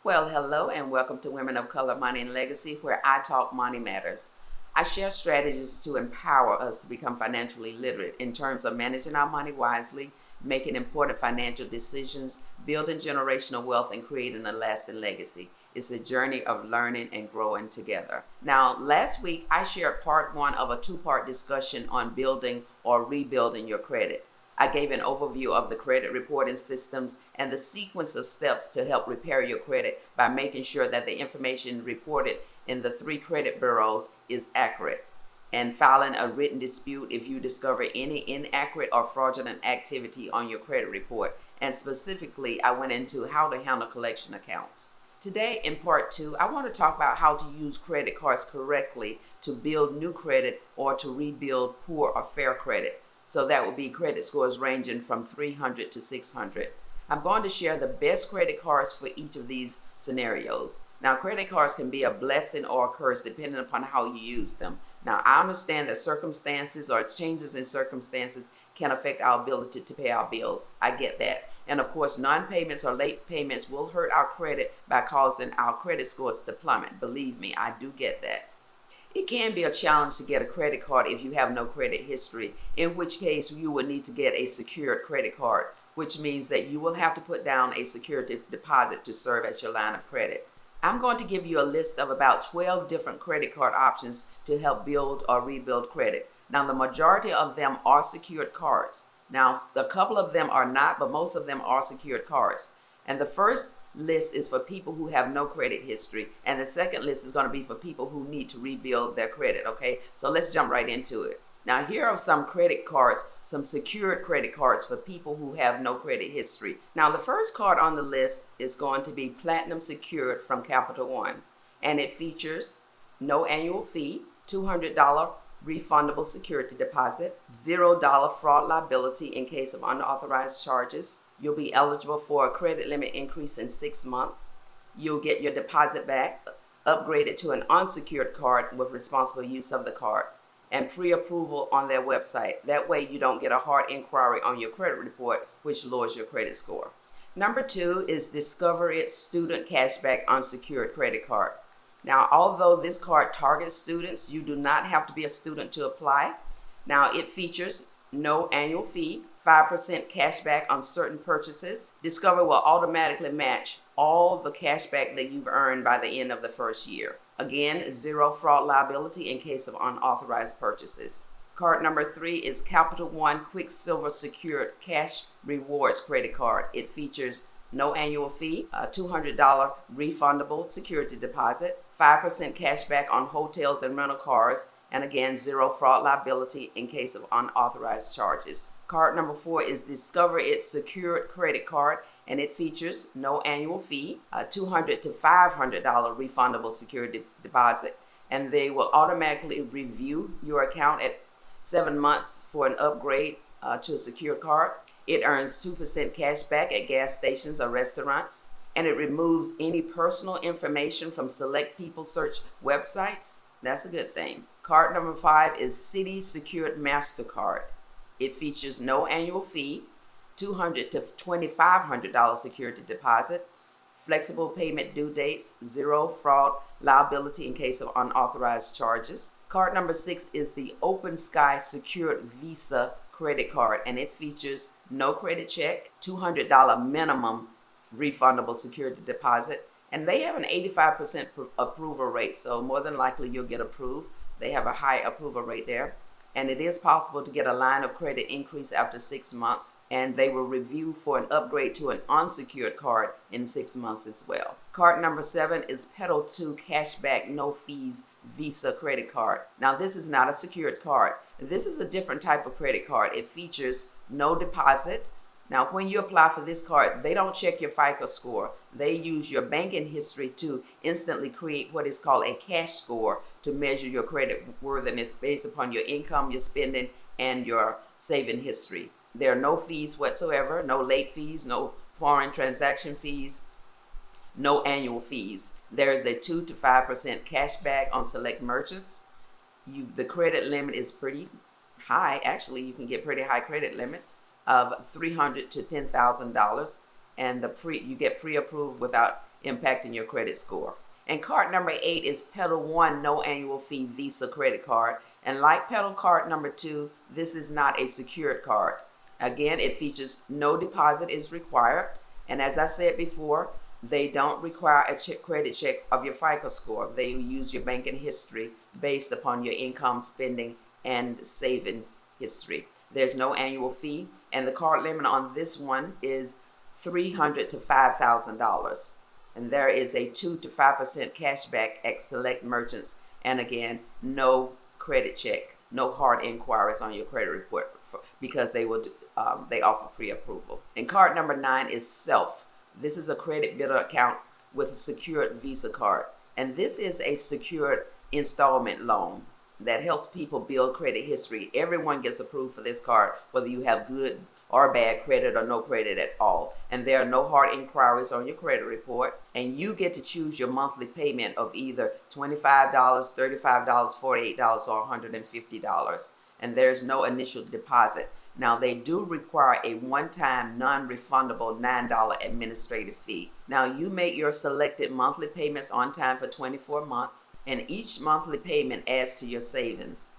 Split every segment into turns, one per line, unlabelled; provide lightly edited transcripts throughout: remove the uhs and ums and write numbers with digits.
Well, hello and welcome to Women of Color Money and Legacy, where I talk money matters. I share strategies to empower us to become financially literate in terms of managing our money wisely, making important financial decisions, building generational wealth, and creating a lasting legacy. It's a journey of learning and growing together. Now, last week I shared part one of a two-part discussion on building or rebuilding your credit. I gave an overview of the credit reporting systems and the sequence of steps to help repair your credit by making sure that the information reported in the 3 credit bureaus is accurate, and filing a written dispute if you discover any inaccurate or fraudulent activity on your credit report. And specifically, I went into how to handle collection accounts. Today, in part 2, I want to talk about how to use credit cards correctly to build new credit or to rebuild poor or fair credit. So that would be credit scores ranging from 300 to 600. I'm going to share the best credit cards for each of these scenarios. Now, credit cards can be a blessing or a curse depending upon how you use them. Now, I understand that circumstances or changes in circumstances can affect our ability to pay our bills. I get that. And of course, non-payments or late payments will hurt our credit by causing our credit scores to plummet. Believe me, I do get that. It can be a challenge to get a credit card if you have no credit history, in which case you will need to get a secured credit card, which means that you will have to put down a security deposit to serve as your line of credit. I'm going to give you a list of about 12 different credit card options to help build or rebuild credit. Now, the majority of them are secured cards. Now, a couple of them are not, but most of them are secured cards. And the first list is for people who have no credit history. And the second list is going to be for people who need to rebuild their credit. Okay, so let's jump right into it. Now, here are some credit cards, some secured credit cards for people who have no credit history. Now, the first card on the list is going to be Platinum Secured from Capital One. And it features no annual fee, $200 refundable security deposit, $0 fraud liability in case of unauthorized charges. You'll be eligible for a credit limit increase in 6 months. You'll get your deposit back, upgraded to an unsecured card with responsible use of the card, and pre-approval on their website. That way you don't get a hard inquiry on your credit report, which lowers your credit score. Number 2 is Discover It Student Cashback Unsecured Credit Card. Now, although this card targets students, you do not have to be a student to apply. Now, it features no annual fee, 5% cashback on certain purchases. Discover will automatically match all the cashback that you've earned by the end of the first year. Again, 0 fraud liability in case of unauthorized purchases. Card number 3 is Capital One Quicksilver Secured Cash Rewards Credit Card. It features no annual fee, a $200 refundable security deposit, 5% cashback on hotels and rental cars, and again, 0 fraud liability in case of unauthorized charges. Card number 4 is Discover It Secured Credit Card, and it features no annual fee, a $200 to $500 refundable security deposit, and they will automatically review your account at 7 months for an upgrade to a secure card. It earns 2% cash back at gas stations or restaurants, and it removes any personal information from select people search websites. That's a good thing. Card number 5 is Citi Secured Mastercard. It features no annual fee, $200 to $2,500 security deposit, flexible payment due dates, 0 fraud liability in case of unauthorized charges. Card number 6 is the Open Sky Secured Visa credit card, and it features no credit check, $200 minimum refundable security deposit, and they have an 85% approval rate, so more than likely you'll get approved. They have a high approval rate there, and it is possible to get a line of credit increase after 6 months, and they will review for an upgrade to an unsecured card in 6 months as well. Card number 7 is Pedal 2 Cashback No Fees Visa credit card. Now, this is not a secured card. This is a different type of credit card. It features no deposit. Now, when you apply for this card, they don't check your FICO score. They use your banking history to instantly create what is called a cash score to measure your credit worthiness based upon your income, your spending, and your saving history. There are no fees whatsoever, no late fees, no foreign transaction fees, no annual fees. There is a 2 to 5% cash back on select merchants. The credit limit is pretty high. Actually, you can get pretty high credit limit of $300 to $10,000, and you get pre-approved without impacting your credit score. And card number 8 is Pedal 1 no annual fee Visa credit card. And like Pedal card number 2, this is not a secured card. Again, it features no deposit is required. And as I said before, they don't require a credit check of your FICO score. They use your banking history based upon your income, spending, and savings history. There's no annual fee, and the card limit on this one is $300 to $5,000. And there is a 2 to 5% cashback at select merchants. And again, no credit check, no hard inquiries on your credit report because they offer pre-approval. And card number 9 is Self. This is a credit builder account with a secured Visa card. And this is a secured installment loan that helps people build credit history. Everyone gets approved for this card, whether you have good or bad credit or no credit at all. And there are no hard inquiries on your credit report. And you get to choose your monthly payment of either $25, $35, $48, or $150. And there's no initial deposit. Now, they do require a one-time non-refundable $9 administrative fee. Now, you make your selected monthly payments on time for 24 months, and each monthly payment adds to your savings.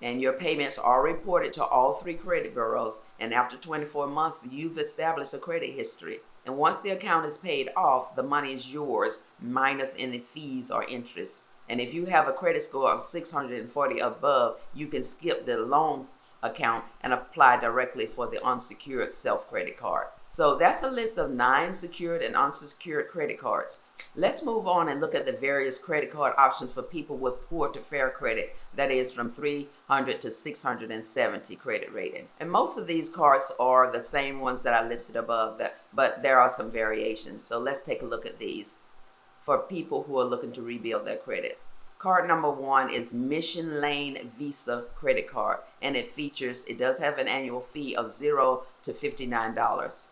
And your payments are reported to all 3 credit bureaus, and after 24 months, you've established a credit history. And once the account is paid off, the money is yours, minus any fees or interest. And if you have a credit score of 640 above, you can skip the loan account and apply directly for the unsecured Self credit card. So that's a list of 9 secured and unsecured credit cards. Let's move on and look at the various credit card options for people with poor to fair credit, that is from 300 to 670 credit rating. And most of these cards are the same ones that I listed above, but there are some variations. So let's take a look at these for people who are looking to rebuild their credit. Card number 1 is Mission Lane Visa credit card, and it does have an annual fee of $0 to $59.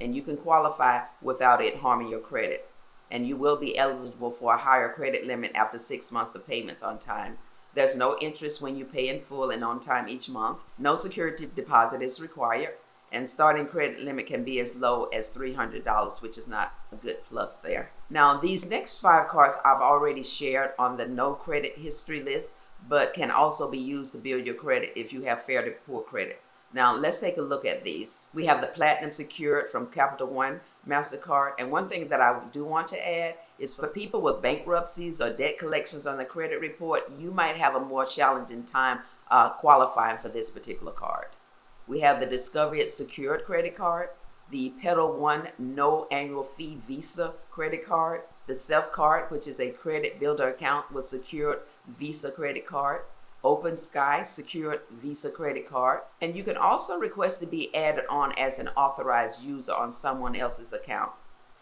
And you can qualify without it harming your credit. And you will be eligible for a higher credit limit after 6 months of payments on time. There's no interest when you pay in full and on time each month. No security deposit is required. And starting credit limit can be as low as $300, which is not a good plus there. Now, these next 5 cards I've already shared on the no credit history list, but can also be used to build your credit if you have fair to poor credit. Now, let's take a look at these. We have the Platinum Secured from Capital One Mastercard. And one thing that I do want to add is for people with bankruptcies or debt collections on the credit report, you might have a more challenging time qualifying for this particular card. We have the Discovery Secured credit card, the Pedal One no annual fee Visa credit card, the Self card, which is a credit builder account with secured Visa credit card, Open Sky secured Visa credit card, and you can also request to be added on as an authorized user on someone else's account.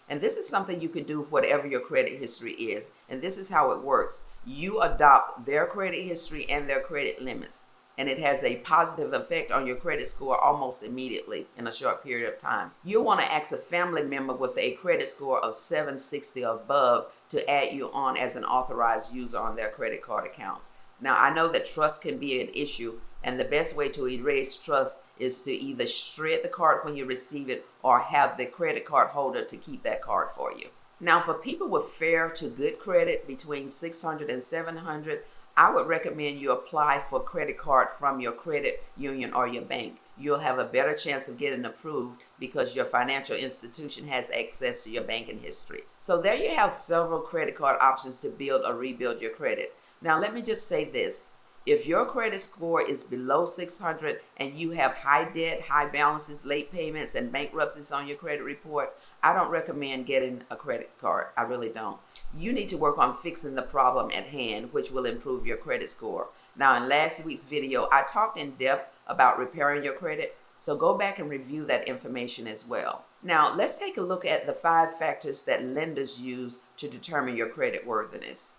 And this is something you can do whatever your credit history is, and this is how it works. You adopt their credit history and their credit limits, and it has a positive effect on your credit score almost immediately in a short period of time. You'll want to ask a family member with a credit score of 760 or above to add you on as an authorized user on their credit card account. Now, I know that trust can be an issue, and the best way to erase trust is to either shred the card when you receive it or have the credit card holder to keep that card for you. Now, for people with fair to good credit between 600 and 700, I would recommend you apply for a credit card from your credit union or your bank. You'll have a better chance of getting approved because your financial institution has access to your banking history. So there you have several credit card options to build or rebuild your credit. Now, let me just say this. If your credit score is below 600 and you have high debt, high balances, late payments, and bankruptcies on your credit report, I don't recommend getting a credit card. I really don't. You need to work on fixing the problem at hand, which will improve your credit score. Now, in last week's video, I talked in depth about repairing your credit, so go back and review that information as well. Now, let's take a look at the 5 factors that lenders use to determine your credit worthiness.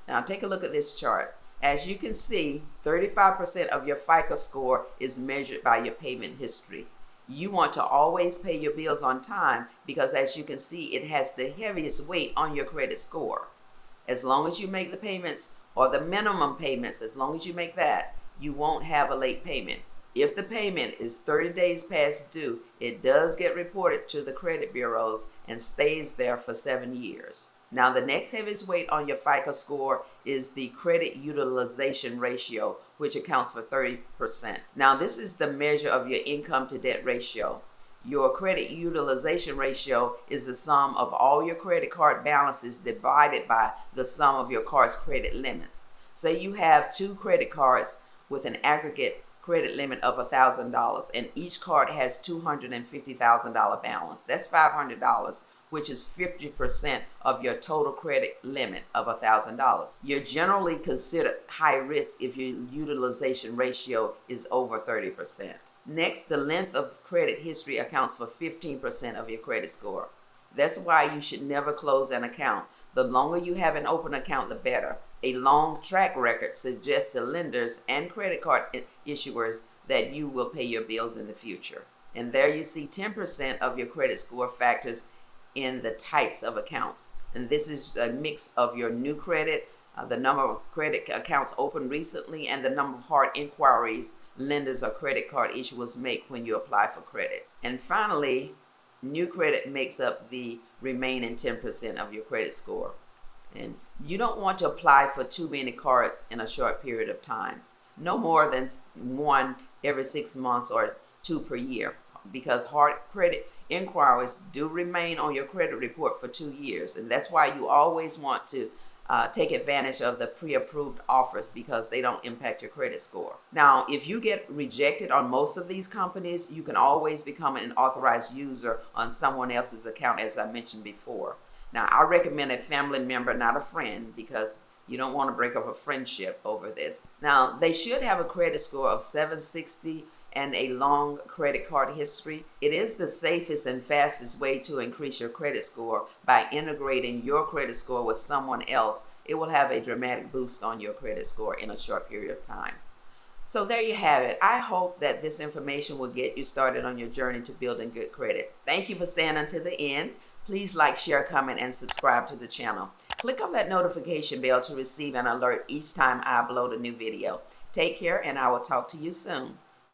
Now, take a look at this chart. As you can see, 35% of your FICO score is measured by your payment history. You want to always pay your bills on time because, as you can see, it has the heaviest weight on your credit score. As long as you make the payments or the minimum payments, as long as you make that, you won't have a late payment. If the payment is 30 days past due, it does get reported to the credit bureaus and stays there for 7 years. Now, the next heaviest weight on your FICO score is the credit utilization ratio, which accounts for 30%. Now, this is the measure of your income to debt ratio. Your credit utilization ratio is the sum of all your credit card balances divided by the sum of your card's credit limits. Say you have 2 credit cards with an aggregate credit limit of $1,000, and each card has $250,000 balance. That's $500, which is 50% of your total credit limit of $1,000. You're generally considered high risk if your utilization ratio is over 30%. Next, the length of credit history accounts for 15% of your credit score. That's why you should never close an account. The longer you have an open account, the better. A long track record suggests to lenders and credit card issuers that you will pay your bills in the future. And there you see 10% of your credit score factors in the types of accounts. And this is a mix of your new credit, the number of credit accounts opened recently, and the number of hard inquiries lenders or credit card issuers make when you apply for credit. And finally, new credit makes up the remaining 10% of your credit score. And you don't want to apply for too many cards in a short period of time. No more than 1 every 6 months or 2 per year, because hard credit inquiries do remain on your credit report for 2 years. And that's why you always want to take advantage of the pre-approved offers, because they don't impact your credit score. Now, if you get rejected on most of these companies, you can always become an authorized user on someone else's account, as I mentioned before. Now, I recommend a family member, not a friend, because you don't want to break up a friendship over this. Now, they should have a credit score of 760 and a long credit card history. It is the safest and fastest way to increase your credit score by integrating your credit score with someone else. It will have a dramatic boost on your credit score in a short period of time. So there you have it. I hope that this information will get you started on your journey to building good credit. Thank you for staying until the end. Please like, share, comment, and subscribe to the channel. Click on that notification bell to receive an alert each time I upload a new video. Take care, and I will talk to you soon.